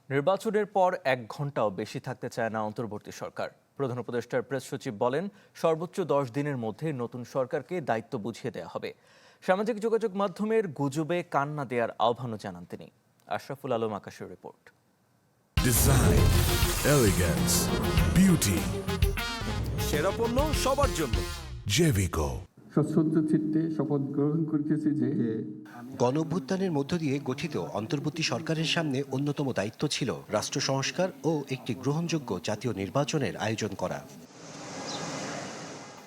নির্বাচনের পর ১ ঘন্টাও বেশি থাকতে চায় না অন্তর্বর্তী সরকার। প্রধান উপদেষ্টার প্রেস সচিব বলেন, সর্বোচ্চ ১০ দিনের মধ্যে নতুন সরকারকে দায়িত্ব বুঝিয়ে দেওয়া হবে। সামাজিক যোগাযোগ মাধ্যমের গুজবে কান না দেওয়ার আহ্বানও জানান তিনি। আশরাফুল আলম আকাশের রিপোর্ট। ডিজাইন, এলিগেন্স, বিউটি, সেরা পণ্য সবার জন্য। জেভিকো। সশ্রদ্ধ চিত্তে শপথ গ্রহণ করিতেছি যে গণঅভ্যুত্থানের মধ্য দিয়ে গঠিত অন্তর্বর্তী সরকারের সামনে অন্যতম দায়িত্ব ছিল রাষ্ট্র সংস্কার ও একটি গ্রহণযোগ্য জাতীয় নির্বাচনের আয়োজন করা।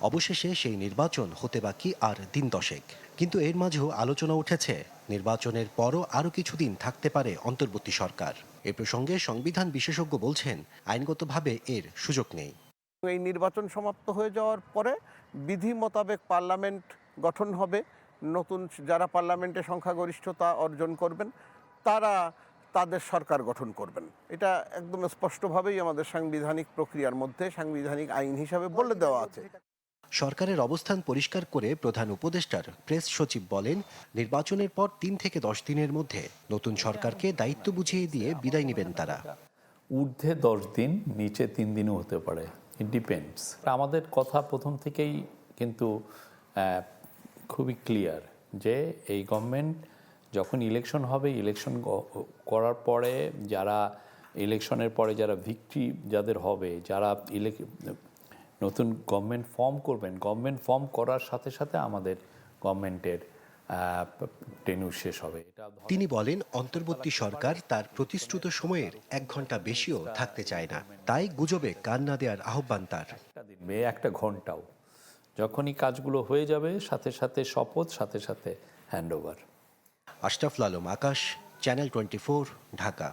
অবশেষে সেই নির্বাচন হতে বাকি আর দিন 10। কিন্তু এর মাঝেও আলোচনা উঠেছে নির্বাচনের পরও আরও কিছুদিন থাকতে পারে অন্তর্বর্তী সরকার। এ প্রসঙ্গে সংবিধান বিশেষজ্ঞ বলছেন, আইনগতভাবে এর সুযোগ নেই। এই নির্বাচন সমাপ্ত হয়ে যাওয়ার পরে বিধি মোতাবেক পার্লামেন্ট গঠন হবে। নতুন যারা পার্লামেন্টে সংখ্যাগরিষ্ঠতা অর্জন করবেন তারা তাদের সরকার গঠন করবেন। এটা একদম স্পষ্টভাবেই আমাদের সাংবিধানিক প্রক্রিয়ার মধ্যে সাংবিধানিক আইন হিসাবে বলে দেওয়া আছে। সরকারের অবস্থান পরিষ্কার করে প্রধান উপদেষ্টার প্রেস সচিব বলেন, নির্বাচনের পর 3 থেকে 10 দিনের মধ্যে নতুন সরকারকে দায়িত্ব বুঝিয়ে দিয়ে বিদায় নেবেন তারা। ঊর্ধ্বে 10 দিন, নিচে 3 দিনও হতে পারে, ইট ডিপেন্ডস। আমাদের কথা প্রথম থেকেই কিন্তু খুবই ক্লিয়ার যে এই গভর্নমেন্ট যখন ইলেকশন হবে, ইলেকশন করার পরে যারা ইলেকশনের পরে যারা ভিক্টরি যাদের হবে, যারা নতুন গভর্নমেন্ট ফর্ম করবেন, গভর্নমেন্ট ফর্ম করার সাথে সাথে আমাদের গভর্নমেন্টের টেন্যুর শেষ হবে। তিনি বলেন, অন্তর্বর্তী সরকার তার প্রতিশ্রুত সময়ের 1 ঘন্টা বেশিও থাকতে চায় না, তাই গুজবে কান না দেওয়ার আহ্বান তার। একটা ঘন্টাও যখনই কাজগুলো হয়ে যাবে, সাথে সাথে শপথ, সাথে সাথে হ্যান্ডওভার। আশরাফুল আলম আকাশ, চ্যানেল 24, ঢাকা।